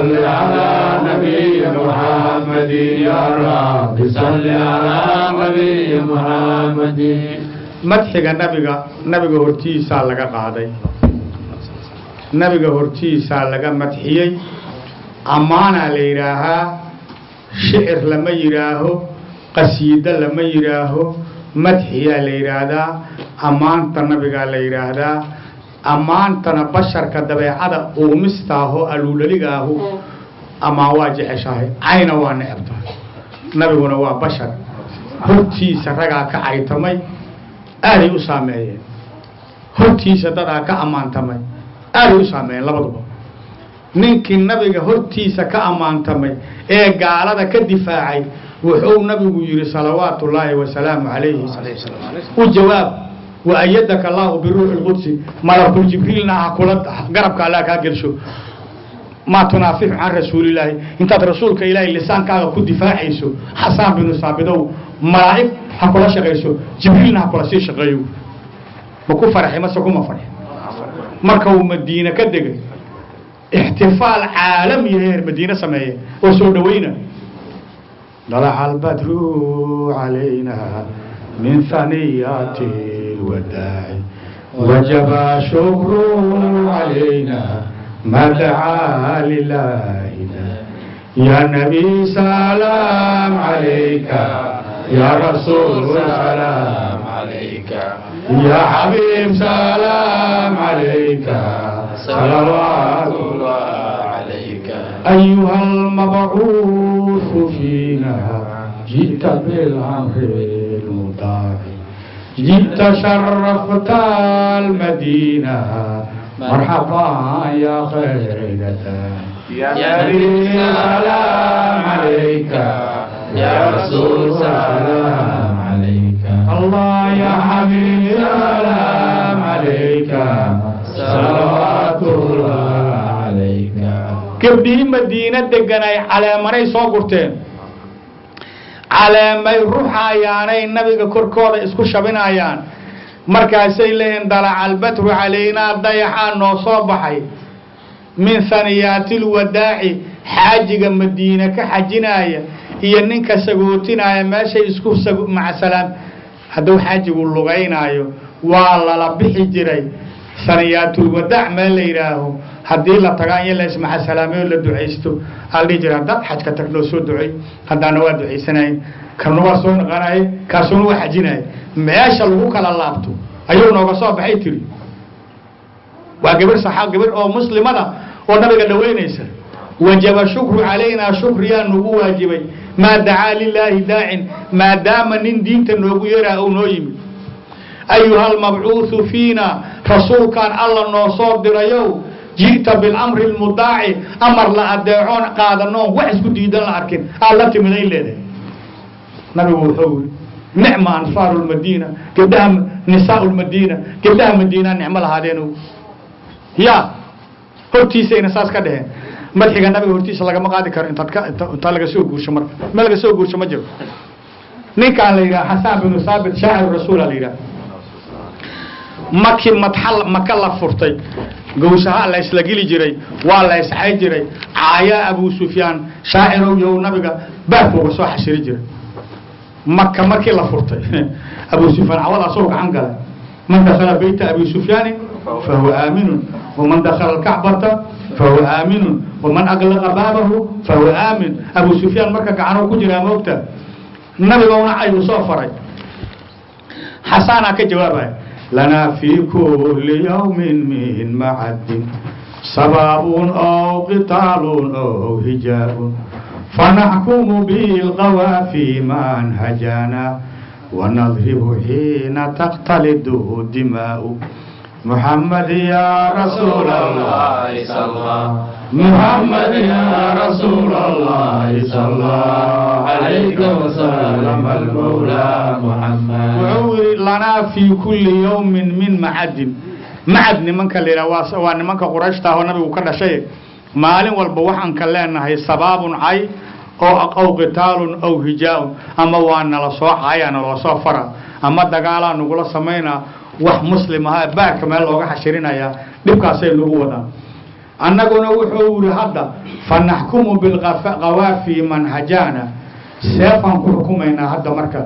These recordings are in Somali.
صل على نبي محمد يا رب صل على نبي محمد مدحك نبيga hortiisa laga qaaday nabiga hortiisa laga madxiyay amaana la yiraahaa shicir lama yiraaho qasiida lama yiraaho madxiya la yiraahdaa amaanta nabiga la yiraahdaa amaantana basharka dabeecada uu mistaaho aluuligaahu ama waa jeceshahay ayna waa necabtahay nabiguna waa bashar hortiisa ragaa ka aytamay aad u saameeyeen hortiisa dadaa ka amaantamay aad u saameeyeen labaduba ninkii nabiga hortiisa ka amaantamay ee gaalada ka difaacay wuxuu nabigu yiri salawaatullaahi wa salaamu alayhi u jawaab wa ayyadaka allah bi ruuhil quds malakul jibriilna kula garabka allah ka gelsho ma tunafih an rasuulillahi inta rasuulka ilaahi lisaankaaga ku difaacayso xasan bin saabidow malaa'ik ha kula shaqayso jibriilna ha kula sii shaqeeyo ma ku faraxay ma soo kuma faraxay marka uu madiina ka degay ihtifaal caalami heer madiina sameeyay oo soo dhaweyna طلع البدر علينا من ثنيات الوداع وجب شكر علينا ما دعا لله يا نبي سلام عليك يا رسول سلام عليك يا حبيب سلام عليك صلوات الله عليك أيها المبعوث فينا جئت بالأمر المطاع جئت شرفت المدينة مرحبا يا خير دتان يا نبي سلام عليك يا رسول سلام عليك الله يا حبيب سلام عليك صلوات الله عليك كبدي مدينة دقناي على مري صوغرتين على ما يروح عياني النبي كركوض اسكو شبنايان مركاسي لين دلع البتر علينا ضيحان نوصوبحي من ثنيات الوداع حاجة مدينة كحجنايا هي ننك سقوتنايا ماشي اسكو مع سلام هدو حاجة اللغينايو والله لبحي جري ثنيات الوداع ما ليراهو haddii la tagaan in la isma salaameeyo la duceysto hal jira dad xajka tagno soo ducay hadana waa duceysanay kan waa soo naqanay kaasoo waa xajinay meesha lagu kala laabto ayuu nooga soo baxay tiri waa gabar oo muslimada oo nabiga dhaweynaysa wajaba shukru alayna shukriyan nugu waajibay ma daa lillahi daa'in ma daama nin diinta noogu yeeraa oo noo yimi ayuha al-mab'uuth fiina rasuul kan allah noo soo dirayo جئت بالأمر المطاع أمر لا أدعون قادنون وحسكو ديدان لأركن ألتي من أين لده نبي وحول نعم أنصار المدينة كدها نساء المدينة كدها مدينة نعم لهذينو يا هرتي سينا ساس كده مدحك النبي هرتي سلاك مقادي كار انت لغا سوق وشمر ما لغا سوق وشمجر نيكان ليرا حسان بن ثابت شاعر الرسول ليرا مكي متحل مكلا فرتي قوسها الله يسلقلي جري والله يسعي جري عايا أبو سفيان شاعر يو نبيك بابو وصوح شري جري مكة لا فرتي أبو سفيان عوض أصوك عنقل من دخل بيت أبي سفيان فهو آمن ومن دخل الكعبة فهو آمن ومن أغلق بابه فهو آمن أبو سفيان مكة عنه كجري موتا النبي قونا عيو صوفري حسانا كجوابه لنا في كل يوم من معد سباب أو قتال أو هجاء فنحكم بالقوافي منهجنا ونضرب حين تقتلد الدماء محمد يا رسول الله صلى الله محمد يا رسول الله صلى الله عليك وسلم المولى محمد وعور لنا في كل يوم من معد نمانك اللي رواسوا نمانك قرشتها ونبي وكذا شيء مالين والبوحن كلنا هي سباب عي أو قتال أو هجاء أما وانا لصوح عيانا لصوفرا أما دقالا نقول سمينا wax muslim ah baak meel looga xashirinayaa dhibkaasay lagu wadaa annaguna wuxuu yidhi hadda fanaxkumu bilqawaafi manhajaana seefaan ku xukumaynaa hadda marka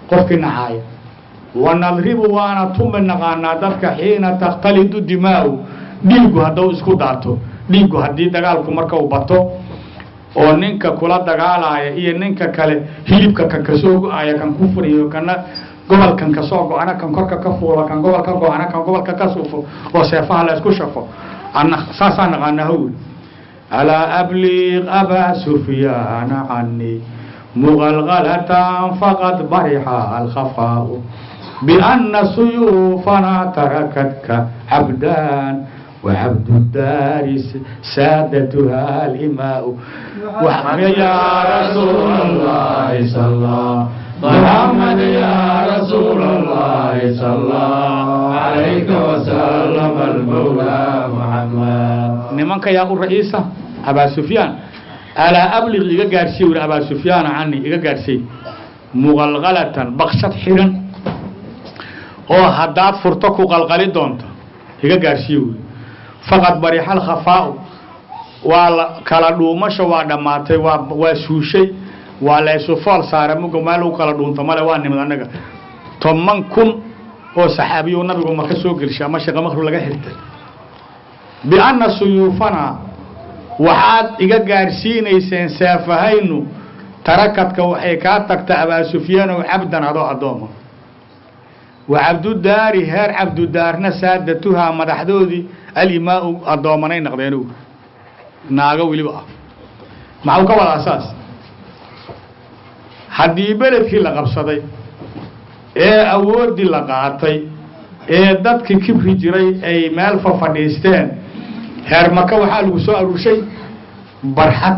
qofkii nacaaya wanadribu waana tumi naqaanaa dadka xiina takhtalidu dimaa'u dhiiggu hadduu isku daato dhiiggu haddii dagaalku marka uu bato oo ninka kula dagaalaaya iyo ninka kale hilibka kan kasoo go-aya kan ku furiyo kana gobolkan kasoo go-ana kan korka ka fuulo kan gobolka go-ana kan gobolka ka suufo oo seefaha la isku shafo saasaa naqaanaa hawil alaa abliiq abaa sufyaana canii muqalqalatan faqad barixa alkhafaa'u bianna suyuufana tarakadka cabdaan وعبد الدار سادتها الإماء يا رسول الله صلى الله محمد يا رسول الله صلى الله عليك وسلم المولى محمد نمانك يا الرئيسة أبا سفيان ألا أبلغ إيجا قارسي ولا أبا سفيان عني إيجا قارسي مغلغلة بخشت حرن أو هداد فرتكو غلغلي دونت إيجا قارسي faqad barixa alkhafaa'u waa kala dhuumasho waa dhammaatay waa suushay waa laysu fool saara muga meel u kala dhuunto male waa nimid annaga 10,000 oo saxaabiyo nabigu ma ka soo gelshay ama shaqa maqru laga xirtay bianna suyuufana waxaad iga gaarsiinayseen saafahaynu tarakadka waxay kaa tagta abaa sufyaan oo cabdan adoo addooma wa cabdudaari heer cabdudaarna saadatuhaa madaxdoodii alimaau addoomanay naqdeenu naago weliba ah maxuu ka wada asaas haddii beledkii la qabsaday ee awooddii la qaatay ee dadkii kibri jiray ay meel fadhiisteen heer maka waxaa lagu soo aruurshay barxad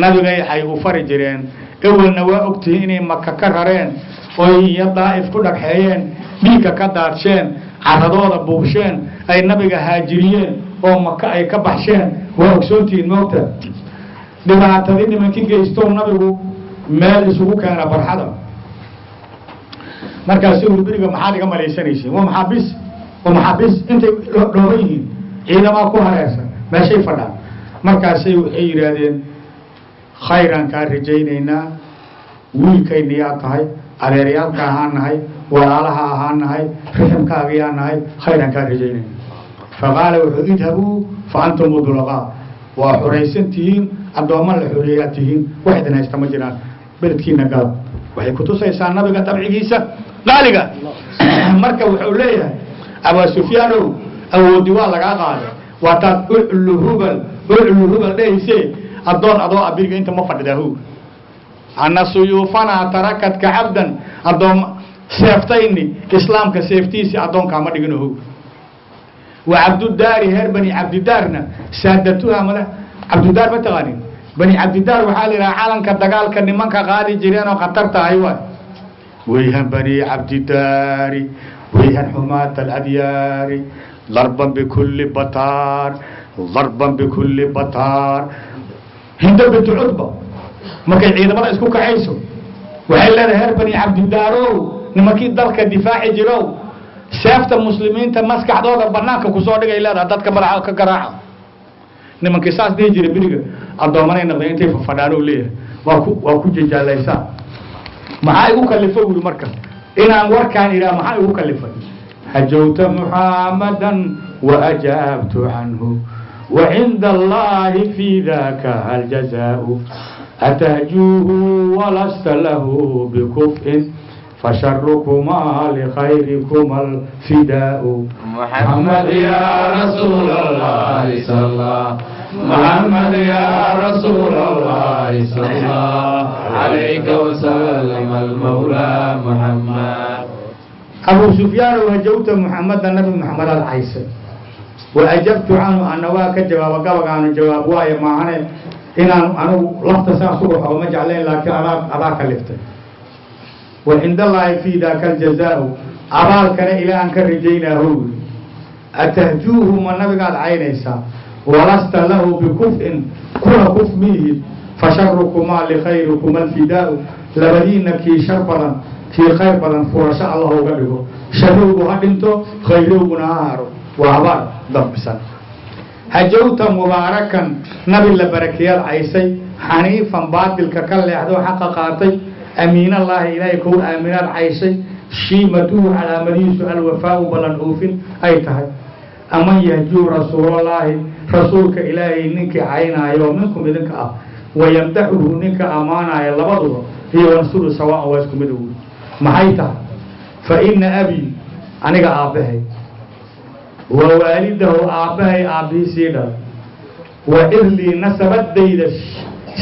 nabigay ay u fari jireen ewelna waa ogtihiin inay maka ka rareen oy iyo daa'if ku dhagxeeyeen dhiigka ka daadsheen caradooda buubsheen ay nabiga haajiriyeen oo maka ay ka baxsheen waa ogsoontihiin moogta dhibaatadii nimankii geystow nabigu meel isugu keena barxada markaasuu yidhi beriga maxaad iga malaysanaysiin waa maxaabiis intay dhooban yihiin ciidamaa ku hareersan meeshay fadhaan markaasay waxay yidhaahdeen khayraan kaa rajaynaynaa wiilkayniyaa tahay adeeryaalka ahaan nahay walaalaha ahaan nahay riximkaagiyaa nahay khayraan kaa rajaynayna faqaala wuxuu idhabuu fa antum mudlaqaa waa xuraysan tihiin addoomma la xoreeyaa tihiin wax idin haysta ma jiraan beledkiina galab waxay kutusaysaa nabiga dabcigiisa qaaliga marka wuxuu leeyahay abaa sufyaanow awoodi waa lagaa qaaday waa taad uclu hubal dhehayse addoon adoo abiriga inta ma fadhidaa anna suyuufanaa tarakadka cabdan addoom seeftayni islaamka seeftiisii addoonkaa ma dhigino how wa cabdudaari heer bani cabdidaarna saadatuha male cabdudaar ma taqaanin bani cabdidaar waxaa la yidhaha calanka dagaalka nimanka qaadi jireen oo khatarta ahay waay weyhan bani cabdidaari weyhan xumaata aladyaari darban bikulli bataar hinda bintu cudba markay ciidamada isku kaxayso waxay leedahay heer bani cabdidaarow nimankii dalka difaaci jirow seefta muslimiinta maskaxdooda banaanka kusoo dhigay leedahay dadka madaxa ka garaaca nimankii saas dhihi jiray beriga addoomanay noqdeen intay fadhaano leeyahay waa ku jajaalaysaa maxaa igu kalifay wuri marka inaan warkaan idhaha maxaa igu kalifay hajowta muxamadan waajaabtu canhu وعند الله في ذاك الجزاء أتهجوه ولست له بكفء فشركما لخيركما الفداء محمد يا رسول الله صلى الله محمد يا رسول الله صلى الله عليك وسلم المولى محمد أبو سفيان وهجوت محمد النبي محمد العيسى وأجبت عنه أن واك جواب قبق عن جواب واي معنا إن أنا لفت سأصبح وما جعلين لكن أراك لفت وعند الله في ذاك الجزاء أراك إلى أن كرجيناه أتهجوه من نبي قال عينيسا ولست له بكفء كل كفمه فشركما لخيركما الفداء لبدينك شربا في خير بدن فرشاء الله قبله شروب هدمته خيروب نهار وعبار ضبسا هجوت مباركا نبي لبركيات عيسي حنيفا باطل ككل يحدو حق قاطي أمين الله إليك هو أمين عيسي شيمته على مريس الوفاء بلن أوفن أي تهي أمن يهجو رسول الله رسولك إلهي نك عينا يوم منكم إذنك ويمدحه نك أمانا يلبضه هي ونسول سواء واسكم بدون محيطة فإن أبي أنا أبيه ووالده أبيه سيدا وإذلي نسبت ديدا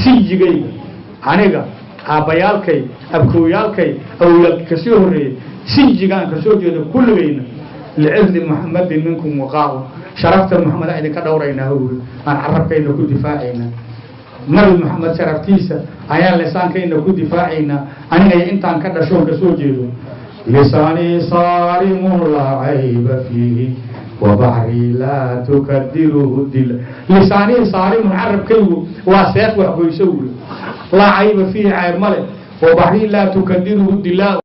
سيجي أنا أبيالكي أبكويالكي أو يكسيوري سيجيغان كسوجي كل بين لعزل محمد منكم وقاو شرفت محمد إذا كدورينا هو أنا عرفك إنه كنت دفاعينا نبي محمد شرفتيسا أيان لسان كإنه كنت دفاعينا أنا أنت عن كذا شو كسوجي لساني صارم لا عيب فيه وبحري لا تكدره الدل لساني صارم عرب كيو واسيات وحبو يسوي لا عيب فيه عيب ملك وبحري لا تكدره الدل